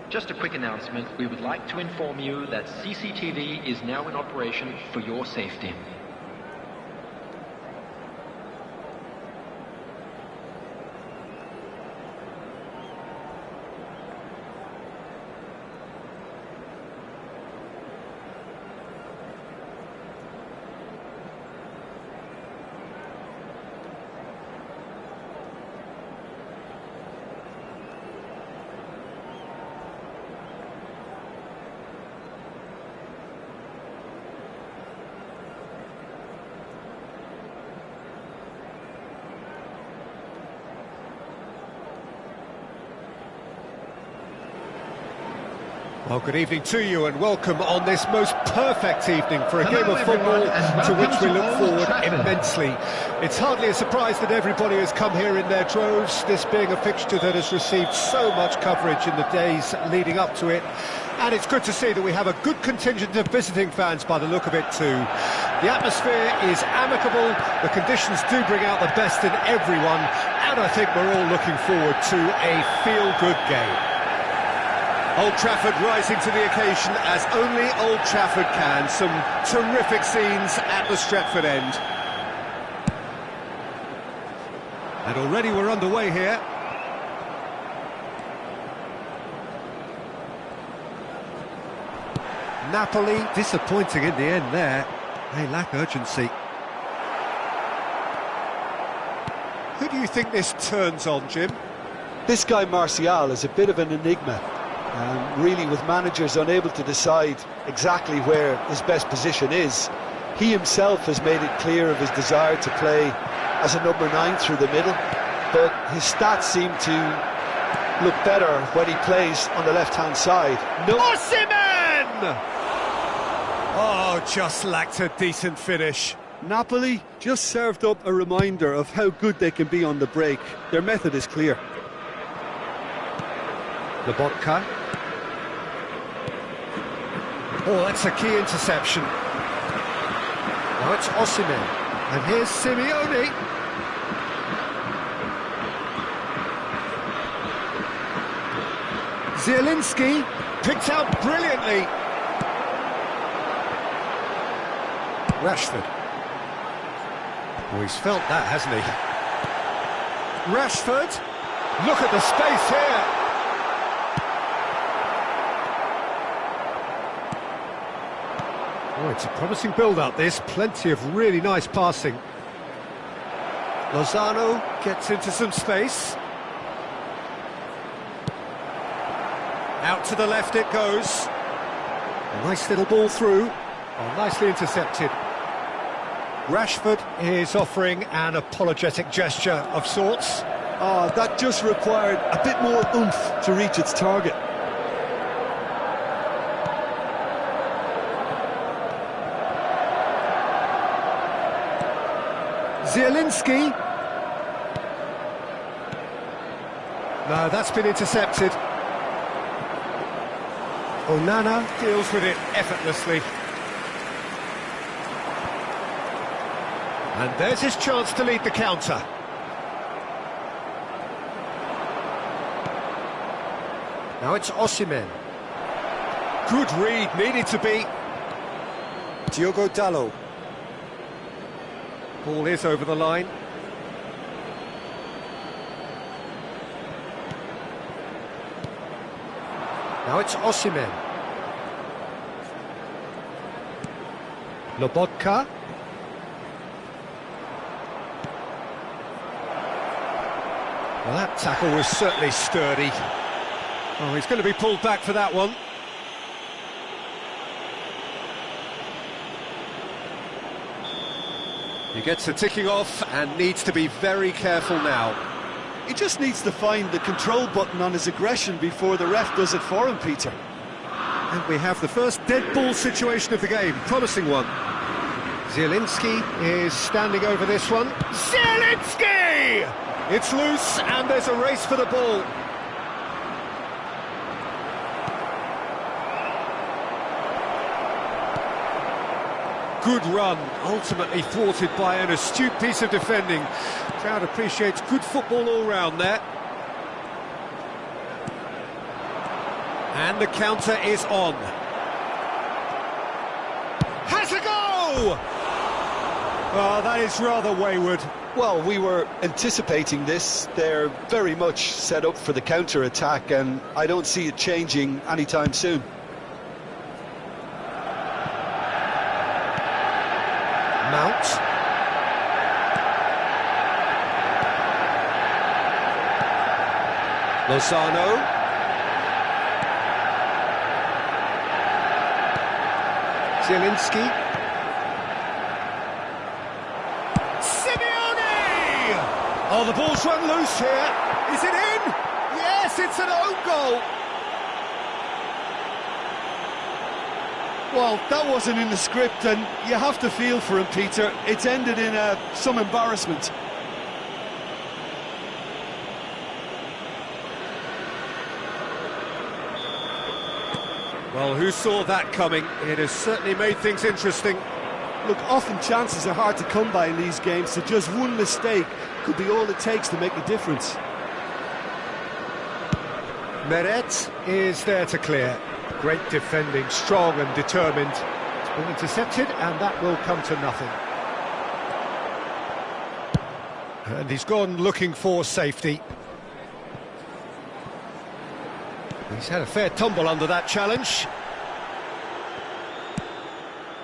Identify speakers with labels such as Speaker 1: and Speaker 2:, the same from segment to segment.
Speaker 1: Just a quick announcement. We would like to inform you that CCTV is now in operation for your safety.
Speaker 2: Well, good evening to you and welcome on this most perfect evening for a game of football to which we look forward immensely. It's hardly a surprise that everybody has come here in their droves, this being a fixture that has received so much coverage in the days leading up to it. And it's good to see that we have a good contingent of visiting fans by the look of it too. The atmosphere is amicable, the conditions do bring out the best in everyone, and I think we're all looking forward to a feel-good game. Old Trafford rising to the occasion as only Old Trafford can. Some terrific scenes at the Stretford end. And already we're underway here. Napoli disappointing in the end there. They lack urgency. Who do you think this turns on, Jim?
Speaker 3: This guy Martial is a bit of an enigma. Really, with managers unable to decide exactly where his best position is, he himself has made it clear of his desire to play as a number 9 through the middle, but his stats seem to look better when he plays on the left-hand side.
Speaker 2: Osimhen! Oh, just lacked a decent finish.
Speaker 3: Napoli just served up a reminder of how good they can be on the break. Their method is clear.
Speaker 2: Lobotka. Oh, that's a key interception. Now it's Osimhen, and here's Simeone. Zielinski picked out brilliantly. Rashford. Oh, he's felt that, hasn't he? Rashford. Look at the space here. Oh, it's a promising build-up, this. Plenty of really nice passing. Lozano gets into some space. Out to the left it goes. A nice little ball through. Oh, nicely intercepted. Rashford is offering an apologetic gesture of sorts.
Speaker 3: Oh, that just required a bit more oomph to reach its target.
Speaker 2: Zielinski. No, that's been intercepted. Onana deals with it effortlessly. And there's his chance to lead the counter. Now it's Osimhen. Good read, needed to be. Diogo Dalot. Ball is over the line. Now it's Osimhen. Lobotka. Well, that tackle was certainly sturdy. Oh, he's going to be pulled back for that one. He gets the ticking off and needs to be very careful now.
Speaker 3: He just needs to find the control button on his aggression before the ref does it for him, Peter.
Speaker 2: And we have the first dead ball situation of the game, promising one. Zielinski is standing over this one. Zielinski! It's loose and there's a race for the ball. Good run, ultimately thwarted by an astute piece of defending. Crowd appreciates good football all round there. And the counter is on. Has a go! Oh, that is rather wayward.
Speaker 3: Well, we were anticipating this. They're very much set up for the counter-attack, and I don't see it changing anytime soon.
Speaker 2: Mount. Lozano. Zielinski. Simeone! Oh, the ball's run loose here. Is it in? Yes, it's an own goal.
Speaker 4: Well, that wasn't in the script, and you have to feel for him, Peter. It's ended in some embarrassment.
Speaker 2: Well, who saw that coming? It has certainly made things interesting.
Speaker 4: Look, often chances are hard to come by in these games, so just one mistake could be all it takes to make the difference.
Speaker 2: Meret is there to clear. Great defending, strong and determined. It's been intercepted, and that will come to nothing. And he's gone looking for safety. He's had a fair tumble under that challenge.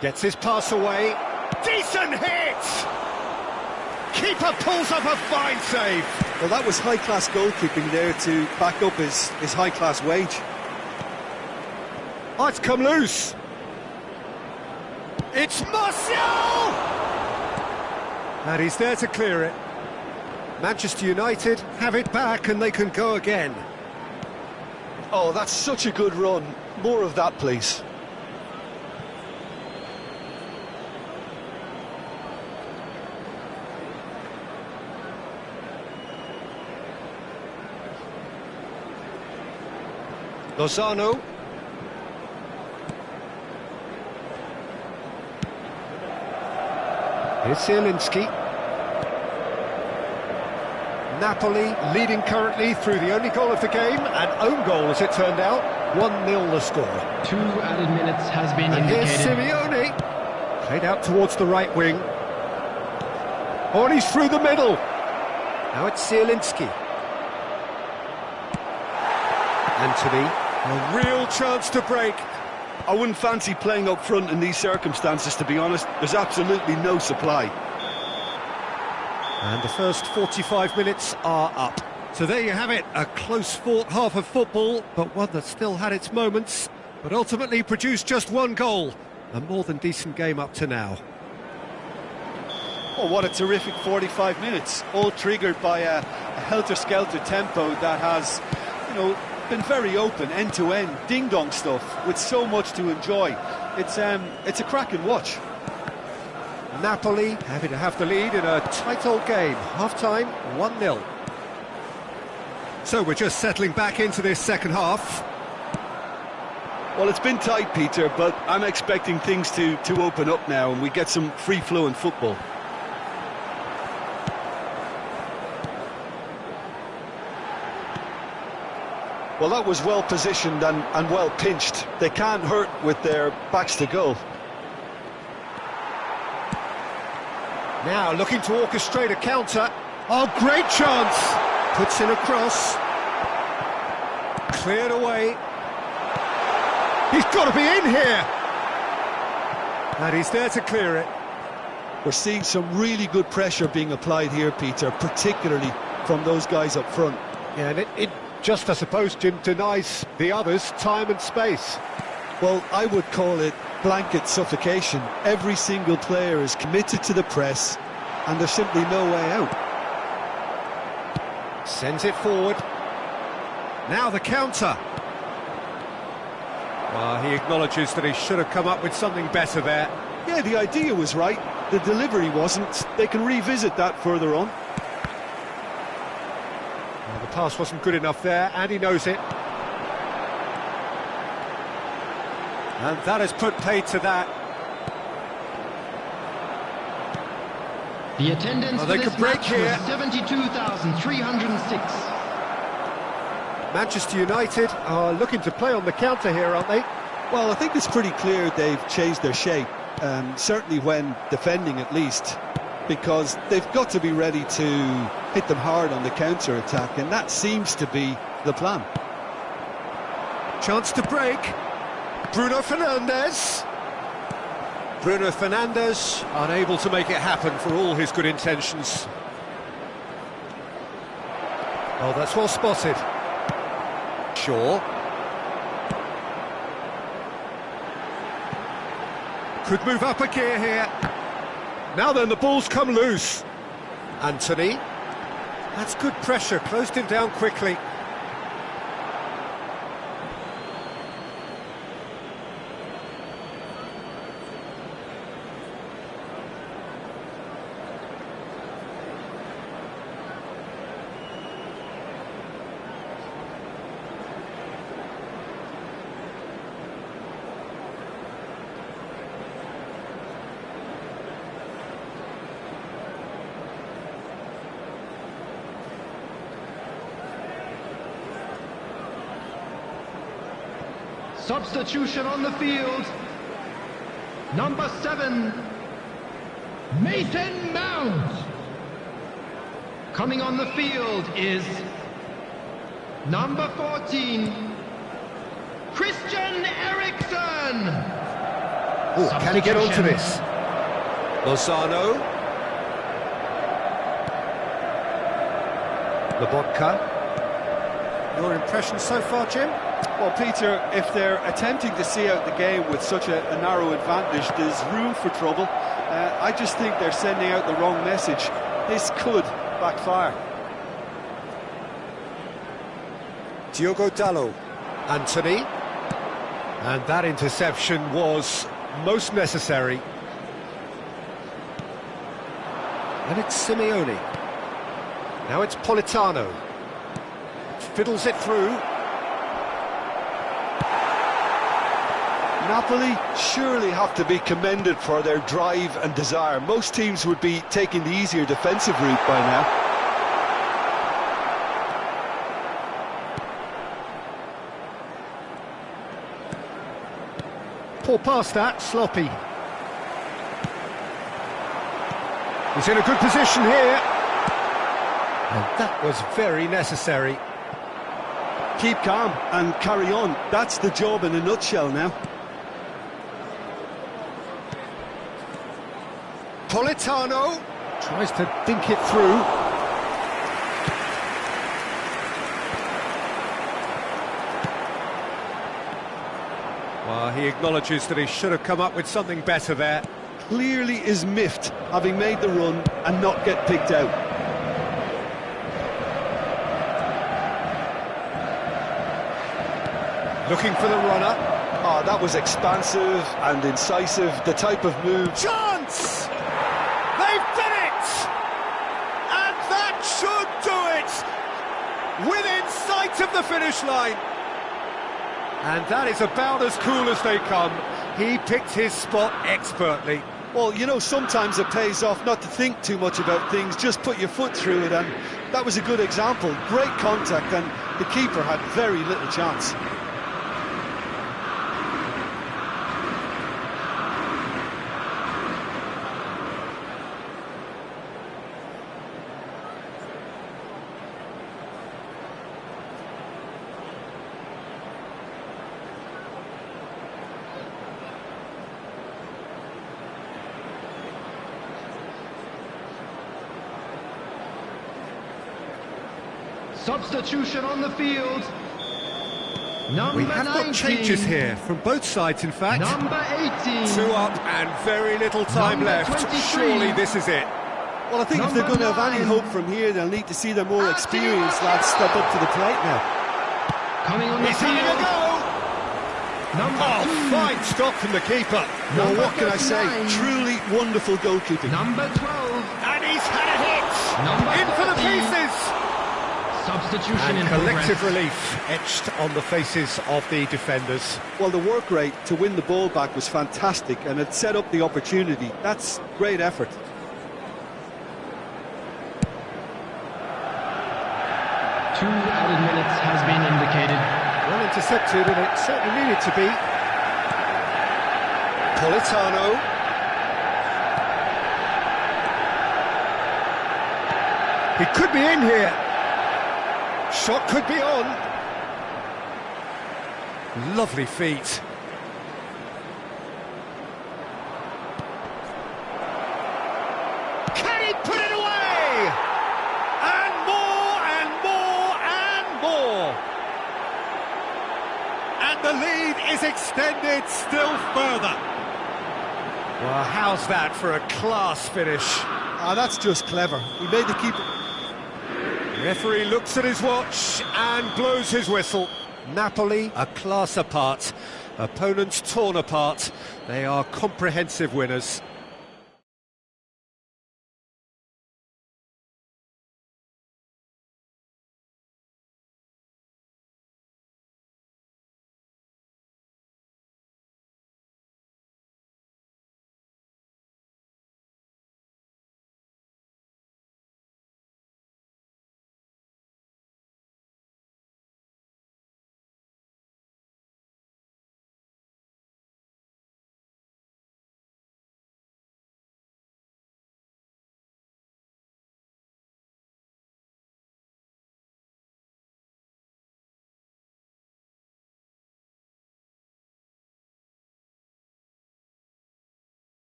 Speaker 2: Gets his pass away. Decent hit! Keeper pulls up a fine save.
Speaker 4: Well, that was high-class goalkeeping there to back up his high-class wage.
Speaker 2: Oh, it's come loose. It's Martial! And he's there to clear it. Manchester United have it back and they can go again.
Speaker 3: Oh, that's such a good run. More of that, please.
Speaker 2: Lozano. Here's Zielinski. Napoli leading currently through the only goal of the game, an own goal as it turned out. 1-0 the score.
Speaker 1: 2 added minutes has been
Speaker 2: And
Speaker 1: indicated.
Speaker 2: here's Simeone. Played out towards the right wing. Oh, and he's through the middle. Now it's Zielinski. Anthony. A real chance to break.
Speaker 4: I wouldn't fancy playing up front in these circumstances, to be honest. There's absolutely no supply.
Speaker 2: And the first 45 minutes are up. So there you have it, a close-fought half of football, but one that still had its moments, but ultimately produced just one goal. A more than decent game up to now.
Speaker 4: Oh, what a terrific 45 minutes, all triggered by a helter-skelter tempo that has, been very open, end-to-end, ding-dong stuff, with so much to enjoy. It's a cracking watch.
Speaker 2: Napoli happy to have the lead in a tight old game. Half-time, 1-0. So we're just settling back into this second half.
Speaker 4: Well, it's been tight, Peter, but I'm expecting things to open up now and we get some free-flowing football.
Speaker 3: Well, that was well positioned and well pinched. They can't hurt with their backs to goal.
Speaker 2: Now looking to orchestrate a counter. Oh, great chance! Puts in a cross. Cleared away. He's got to be in here! And he's there to clear it.
Speaker 3: We're seeing some really good pressure being applied here, Peter, particularly from those guys up front.
Speaker 2: Yeah, and it just, I suppose, Jim, denies the others time and space.
Speaker 3: Well, I would call it blanket suffocation. Every single player is committed to the press, and there's simply no way out.
Speaker 2: Sends it forward. Now the counter. Well, he acknowledges that he should have come up with something better there.
Speaker 4: Yeah, the idea was right. The delivery wasn't. They can revisit that further on.
Speaker 2: Well, the pass wasn't good enough there, and he knows it. And that has put paid to that.
Speaker 1: The attendance
Speaker 2: Well, they
Speaker 1: for this
Speaker 2: could break
Speaker 1: match
Speaker 2: here.
Speaker 1: was 72,306.
Speaker 2: Manchester United are looking to play on the counter here, aren't they?
Speaker 3: Well, I think it's pretty clear they've changed their shape, certainly when defending at least, because they've got to be ready to hit them hard on the counter-attack, and that seems to be the plan.
Speaker 2: Chance to break. Bruno Fernandes. Bruno Fernandes unable to make it happen for all his good intentions. Oh, that's well spotted. Shaw. Could move up a gear here. Now then, the ball's come loose. Anthony. That's good pressure, closed him down quickly.
Speaker 5: Substitution on the field. Number 7, Mason Mount. Coming on the field is number 14, Christian Eriksen.
Speaker 2: Oh, can he get onto this? Lozano. Lobotka. Your impression so far, Jim?
Speaker 4: Well, Peter, if they're attempting to see out the game with such a narrow advantage, there's room for trouble. I just think they're sending out the wrong message. This could backfire.
Speaker 2: Diogo Dalot. Anthony. And that interception was most necessary. And it's Simeone. Now it's Politano. Fiddles it through.
Speaker 3: Napoli surely have to be commended for their drive and desire. Most teams would be taking the easier defensive route by now.
Speaker 2: Poor pass that, sloppy. He's in a good position here. And that was very necessary.
Speaker 3: Keep calm and carry on. That's the job in a nutshell now.
Speaker 2: Politano tries to dink it through. Well, he acknowledges that he should have come up with something better there.
Speaker 3: Clearly is miffed, having made the run and not get picked out.
Speaker 2: Looking for the runner.
Speaker 3: Oh, that was expansive and incisive, the type of move.
Speaker 2: Chance! They've done it! And that should do it! Within sight of the finish line. And that is about as cool as they come. He picked his spot expertly.
Speaker 3: Well, you know, sometimes it pays off not to think too much about things, just put your foot through it, and that was a good example. Great contact, and the keeper had very little chance.
Speaker 5: Substitution on the field. Number
Speaker 2: We have
Speaker 5: 19.
Speaker 2: got changes here from both sides, in fact.
Speaker 5: Number 18.
Speaker 2: 2 up and very little time
Speaker 5: Number
Speaker 2: left.
Speaker 5: 23.
Speaker 2: Surely this is it.
Speaker 3: Well, I think if they're going to have any hope from here, they'll need to see their more experienced lads step up to the plate now.
Speaker 5: Coming on the
Speaker 2: He's having a
Speaker 5: field.
Speaker 2: go!
Speaker 5: Number
Speaker 2: Oh, fine stop from the keeper.
Speaker 3: Well,
Speaker 5: Number
Speaker 3: what can I say?
Speaker 5: 39.
Speaker 3: Truly wonderful goalkeeping.
Speaker 5: Number 12.
Speaker 2: And he's had a hit!
Speaker 5: Number
Speaker 2: In for the
Speaker 5: 14.
Speaker 2: pieces!
Speaker 5: Substitution in
Speaker 2: And collective
Speaker 5: progress.
Speaker 2: relief etched on the faces of the defenders.
Speaker 3: Well, the work rate to win the ball back was fantastic, and it set up the opportunity. That's great effort.
Speaker 5: Two added minutes has been indicated.
Speaker 2: intercepted, and it certainly needed to be. Politano. He could be in here. Shot could be on. Lovely feet. Can he put it away? And more and more and more. And the lead is extended still further. Well, how's that for a class finish?
Speaker 3: That's just clever. He made the keeper.
Speaker 2: The referee looks at his watch and blows his whistle. Napoli a class apart. Opponents torn apart. They are comprehensive winners.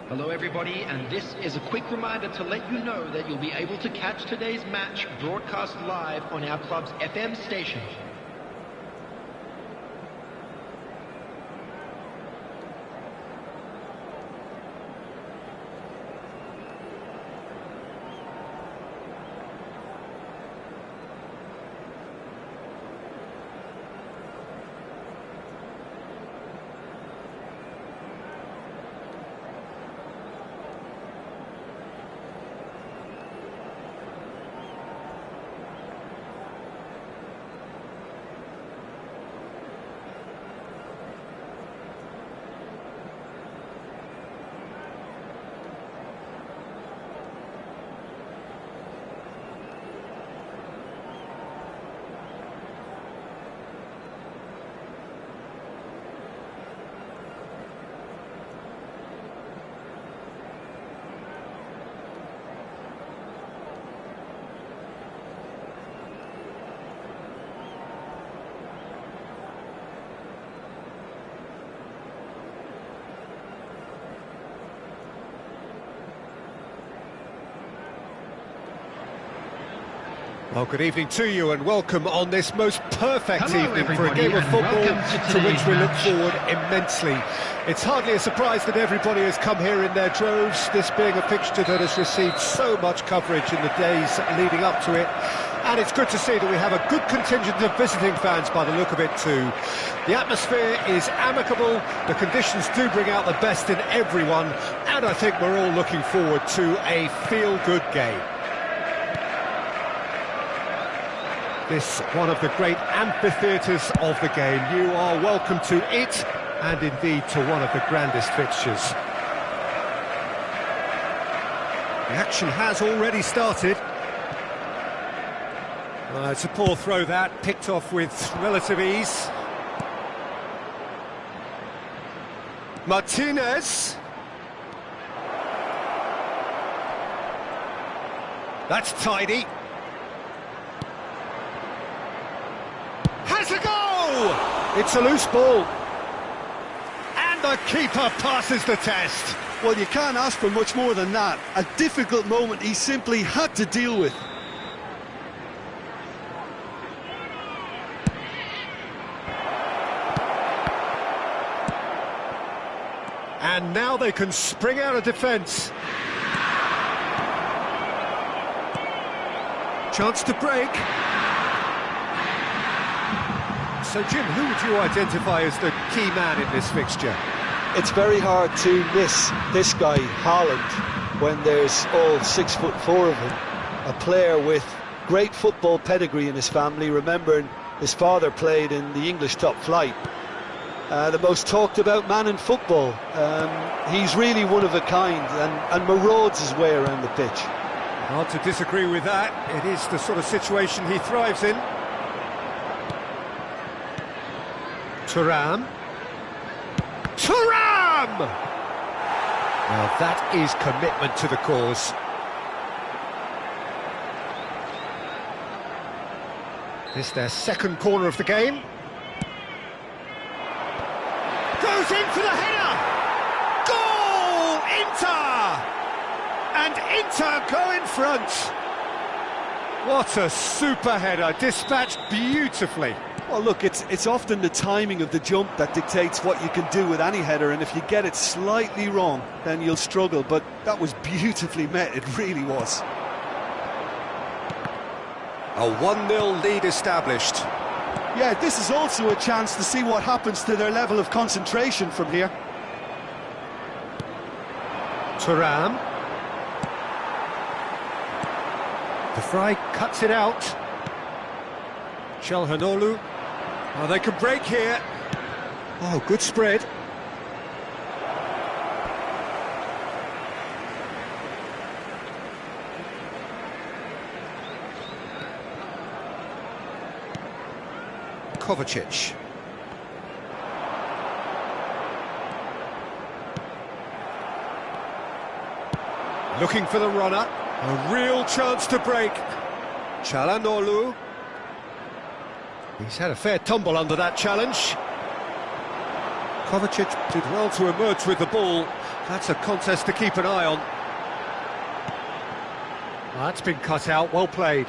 Speaker 1: Hello everybody, and this is a quick reminder to let you know that you'll be able to catch today's match broadcast live on our club's FM station.
Speaker 2: Well, good evening to you and welcome on this most perfect
Speaker 5: Hello,
Speaker 2: evening for a
Speaker 5: everybody,
Speaker 2: game of
Speaker 5: and
Speaker 2: football
Speaker 5: welcome
Speaker 2: to which we look
Speaker 5: match.
Speaker 2: forward immensely. It's hardly a surprise that everybody has come here in their droves, this being a fixture that has received so much coverage in the days leading up to it. And it's good to see that we have a good contingent of visiting fans by the look of it too. The atmosphere is amicable, the conditions do bring out the best in everyone, and I think we're all looking forward to a feel-good game. This one of the great amphitheatres of the game. You are welcome to it, and indeed to one of the grandest fixtures. The action has already started. It's a poor throw that, picked off with relative ease. Martinez. That's tidy. Has a go! It's a loose ball. And the keeper passes the test.
Speaker 3: Well, you can't ask for much more than that. A difficult moment he simply had to deal with.
Speaker 2: And now they can spring out of defence. Chance to break. So, Jim, who would you identify as the key man in this fixture?
Speaker 3: It's very hard to miss this guy, Haaland, when there's all 6'4" of him. A player with great football pedigree in his family, remembering his father played in the English top flight. The most talked about man in football. He's really one of a kind and marauds his way around the pitch.
Speaker 2: Hard to disagree with that. It is the sort of situation he thrives in. Thuram. Thuram! Well, that is commitment to the cause. This their second corner of the game. Goes in for the header! Goal! Inter! And Inter go in front. What a super header, dispatched beautifully.
Speaker 4: Well, look, it's often the timing of the jump that dictates what you can do with any header, and if you get it slightly wrong, then you'll struggle, but that was beautifully met, it really was.
Speaker 2: A 1-0 lead established.
Speaker 4: Yeah, this is also a chance to see what happens to their level of concentration from here.
Speaker 2: Thuram. De Vrij cuts it out. Çalhanoğlu. Oh, they can break here. Oh, good spread. Kovacic. Looking for the runner. A real chance to break. Çalhanoğlu. He's had a fair tumble under that challenge. Kovacic did well to emerge with the ball. That's a contest to keep an eye on. That's been cut out, well played.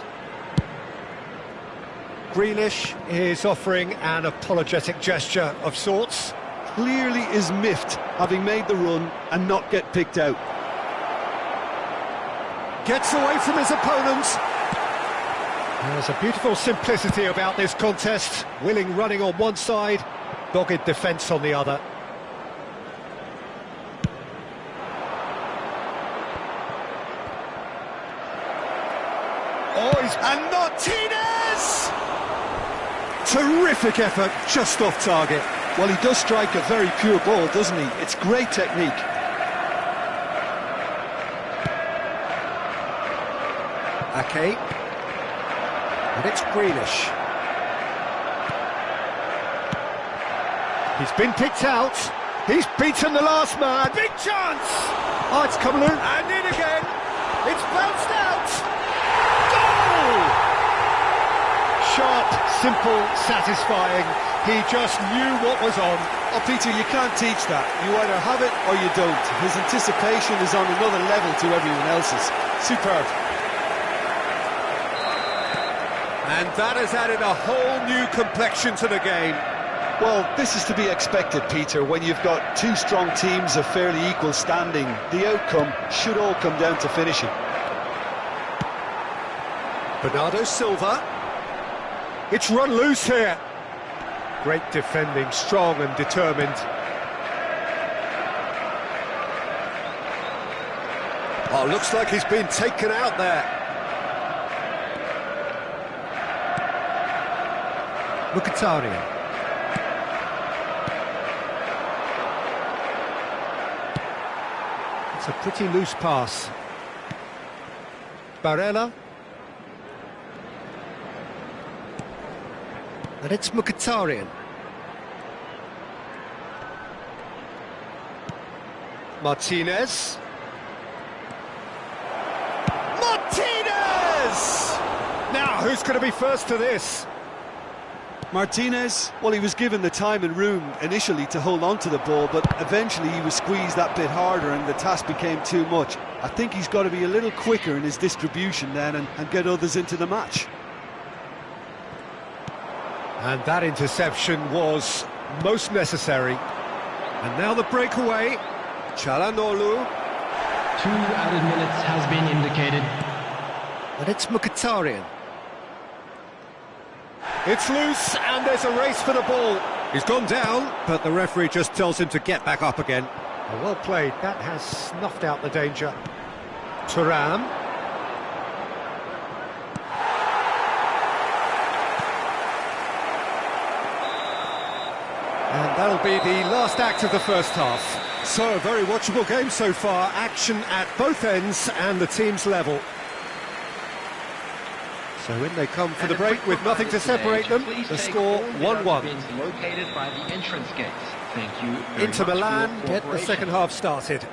Speaker 2: Grealish is offering an apologetic gesture of sorts.
Speaker 4: Clearly is miffed, having made the run and not get picked out.
Speaker 2: Gets away from his opponent. There's a beautiful simplicity about this contest. Willing running on one side, dogged defence on the other. Oh, and Martinez! Terrific effort, just off target.
Speaker 4: Well, he does strike a very pure ball, doesn't he? It's great technique.
Speaker 2: Ake. And it's Grealish. He's been picked out. He's beaten the last man. Big chance! Oh, it's come loose. And in again. It's bounced out. Goal! Sharp, simple, satisfying. He just knew what was on.
Speaker 4: Oh, Peter, you can't teach that. You either have it or you don't. His anticipation is on another level to everyone else's. Superb.
Speaker 2: And that has added a whole new complexion to the game.
Speaker 3: Well, this is to be expected, Peter, when you've got two strong teams of fairly equal standing. The outcome should all come down to finishing.
Speaker 2: Bernardo Silva. It's run loose here. Great defending, strong and determined. Oh, looks like he's been taken out there. Mkhitaryan. It's a pretty loose pass. Barella. And it's Mkhitaryan. Martinez. Martinez! Now, who's going to be first to this?
Speaker 4: Martinez, well, he was given the time and room initially to hold on to the ball, but eventually he was squeezed that bit harder and the task became too much. I think he's got to be a little quicker in his distribution then and get others into the match.
Speaker 2: And that interception was most necessary. And now the breakaway. Çalhanoğlu.
Speaker 5: 2 added minutes has been indicated.
Speaker 2: And it's Mkhitaryan. It's loose, and there's a race for the ball. He's gone down, but the referee just tells him to get back up again. Oh, well played. That has snuffed out the danger. Thuram. And that'll be the last act of the first half. So, a very watchable game so far. Action at both ends and the team's level. So in they come for the break with nothing to separate them. The score 1-1.
Speaker 1: Located by the entrance gates. Thank you.
Speaker 2: Inter Milan get the second half started.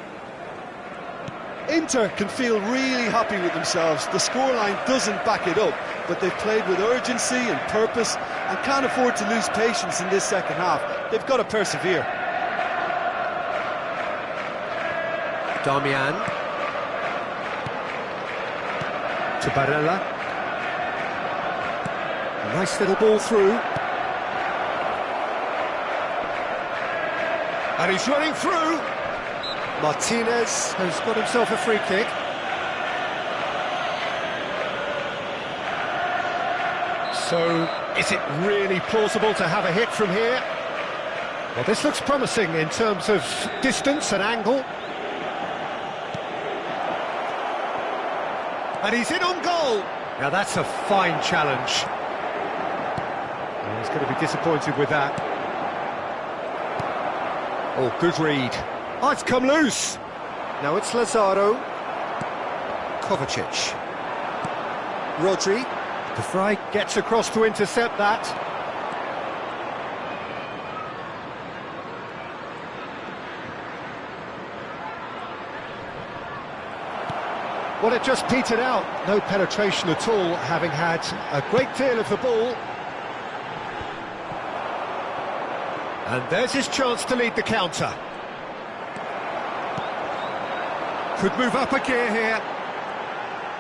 Speaker 3: Inter can feel really happy with themselves. The scoreline doesn't back it up, but they've played with urgency and purpose and can't afford to lose patience in this second half. They've got to persevere.
Speaker 2: Damian. To Barella. Nice little ball through. And he's running through. Martinez has got himself a free kick. So, is it really plausible to have a hit from here? Well, this looks promising in terms of distance and angle. And he's in on goal. Now that's a fine challenge. He's going to be disappointed with that. Oh, good read. Oh, it's come loose. Now it's Lazaro. Kovacic. Rodri. De Vrij gets across to intercept that. Well, it just petered out. No penetration at all, having had a great deal of the ball. And there's his chance to lead the counter. Could move up a gear here.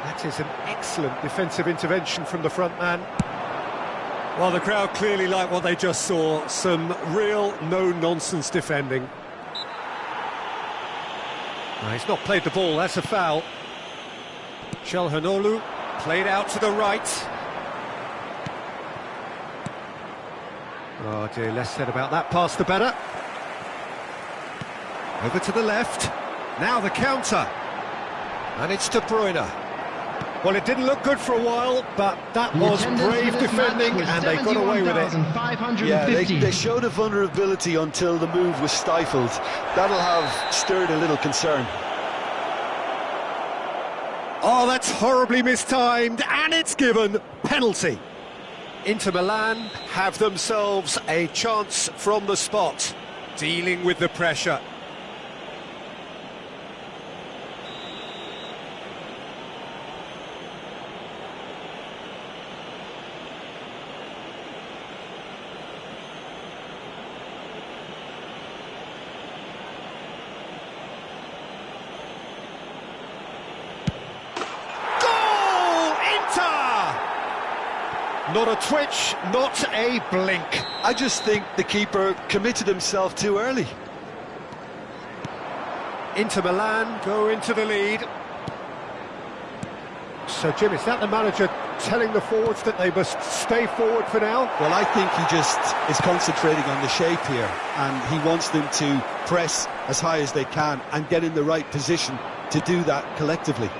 Speaker 2: That is an excellent defensive intervention from the front man. Well, the crowd clearly like what they just saw. Some real no-nonsense defending. No, he's not played the ball, that's a foul. Çalhanoğlu played out to the right. Oh dear, less said about that pass the better. Over to the left. Now the counter. And it's De Bruyne. Well, it didn't look good for a while, but that was brave defending and they got away with it.
Speaker 3: Yeah, they showed a vulnerability until the move was stifled. That'll have stirred a little concern.
Speaker 2: Oh, that's horribly mistimed, and it's given penalty. Inter Milan have themselves a chance from the spot, dealing with the pressure. Not a twitch, not a blink.
Speaker 3: I just think the keeper committed himself too early.
Speaker 2: Inter Milan go into the lead. So, Jim, is that the manager telling the forwards that they must stay forward for now?
Speaker 3: Well, I think he just is concentrating on the shape here, and he wants them to press as high as they can and get in the right position to do that collectively.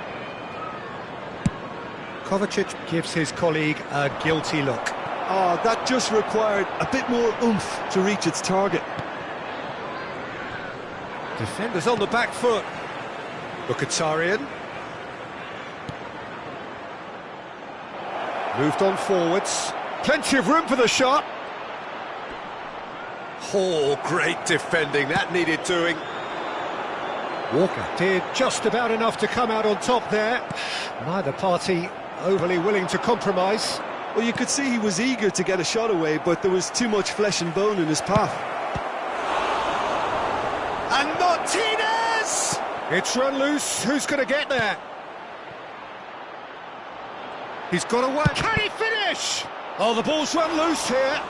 Speaker 2: Kovacic gives his colleague a guilty look.
Speaker 3: Oh, that just required a bit more oomph to reach its target.
Speaker 2: Defenders on the back foot. Mkhitaryan. Moved on forwards. Plenty of room for the shot. Oh, great defending. That needed doing. Walker did just about enough to come out on top there. Neither party overly willing to compromise.
Speaker 3: Well, you could see he was eager to get a shot away, but there was too much flesh and bone in his path.
Speaker 2: And Martinez! It's run loose. Who's going to get there? He's got to work. Can he finish? Oh, the ball's run loose here.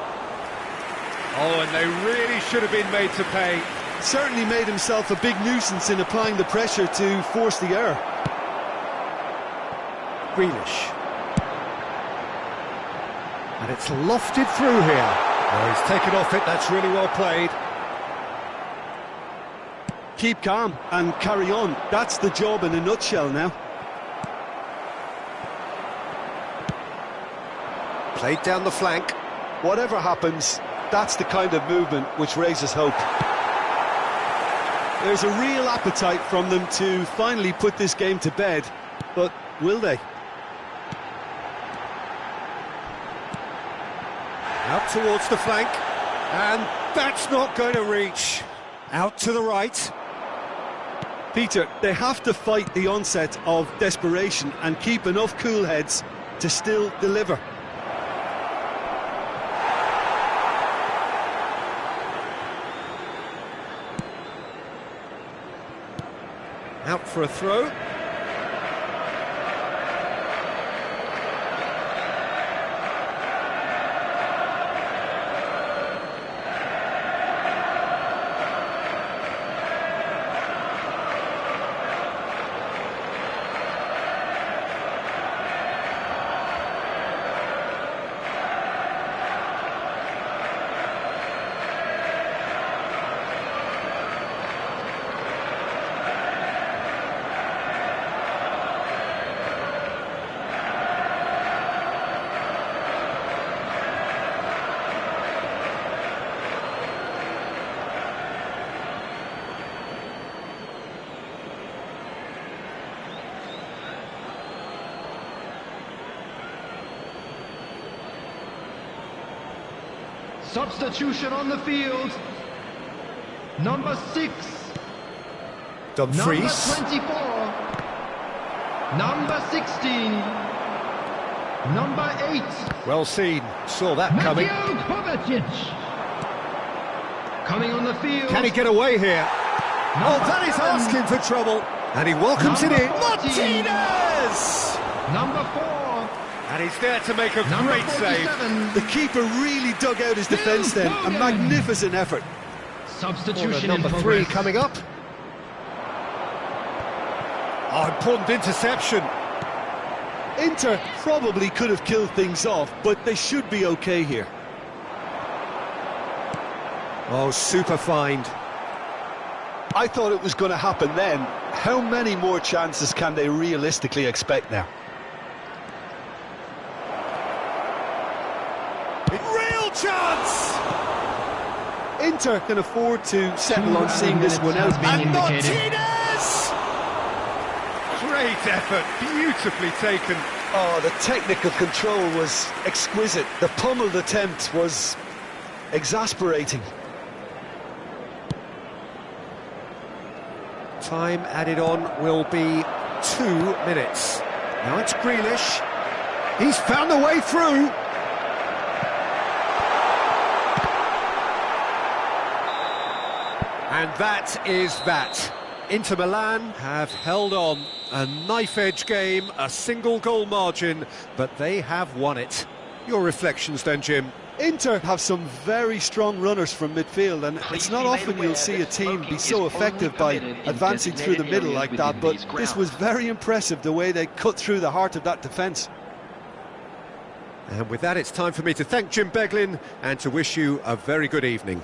Speaker 2: Oh, and they really should have been made to pay.
Speaker 3: Certainly made himself a big nuisance in applying the pressure to force the error.
Speaker 2: Grealish. And it's lofted through here. Oh, he's taken off it, that's really well played.
Speaker 4: Keep calm and carry on. That's the job in a nutshell now.
Speaker 2: Played down the flank.
Speaker 3: Whatever happens, that's the kind of movement which raises hope.
Speaker 4: There's a real appetite from them to finally put this game to bed, but will they?
Speaker 2: Out towards the flank, and that's not going to reach. Out to the right.
Speaker 4: Peter, they have to fight the onset of desperation and keep enough cool heads to still deliver.
Speaker 2: Out for a throw.
Speaker 5: Substitution on the field. Number 6.
Speaker 2: Dumfries.
Speaker 5: Number 24. Number 16. Number 8.
Speaker 2: Well seen, saw that coming.
Speaker 5: Mateo Kovacic. Coming on the field.
Speaker 2: Can he get away here? Oh, that is asking for trouble. And he welcomes it in.
Speaker 5: Martinez! Number 4.
Speaker 2: And he's there to make a great save.
Speaker 4: The keeper really dug out his defence then. A magnificent effort.
Speaker 5: Substitution
Speaker 2: number 3 coming up. Oh, important interception.
Speaker 4: Inter probably could have killed things off, but they should be okay here.
Speaker 2: Oh, super find.
Speaker 3: I thought it was going to happen then. How many more chances can they realistically expect now?
Speaker 2: Real chance!
Speaker 4: Inter can afford to settle on seeing this one out.
Speaker 2: And Martinez! Great effort, beautifully taken.
Speaker 3: Oh, the technical control was exquisite. The pummeled attempt was exasperating.
Speaker 2: Time added on will be 2 minutes. Now it's Grealish. He's found a way through. And that is that. Inter Milan have held on. A knife-edge game, a single goal margin, but they have won it. Your reflections then, Jim?
Speaker 4: Inter have some very strong runners from midfield, and it's not often you'll see a team be so effective by advancing through the middle like that, but this was very impressive, the way they cut through the heart of that defence.
Speaker 2: And with that, it's time for me to thank Jim Beglin and to wish you a very good evening.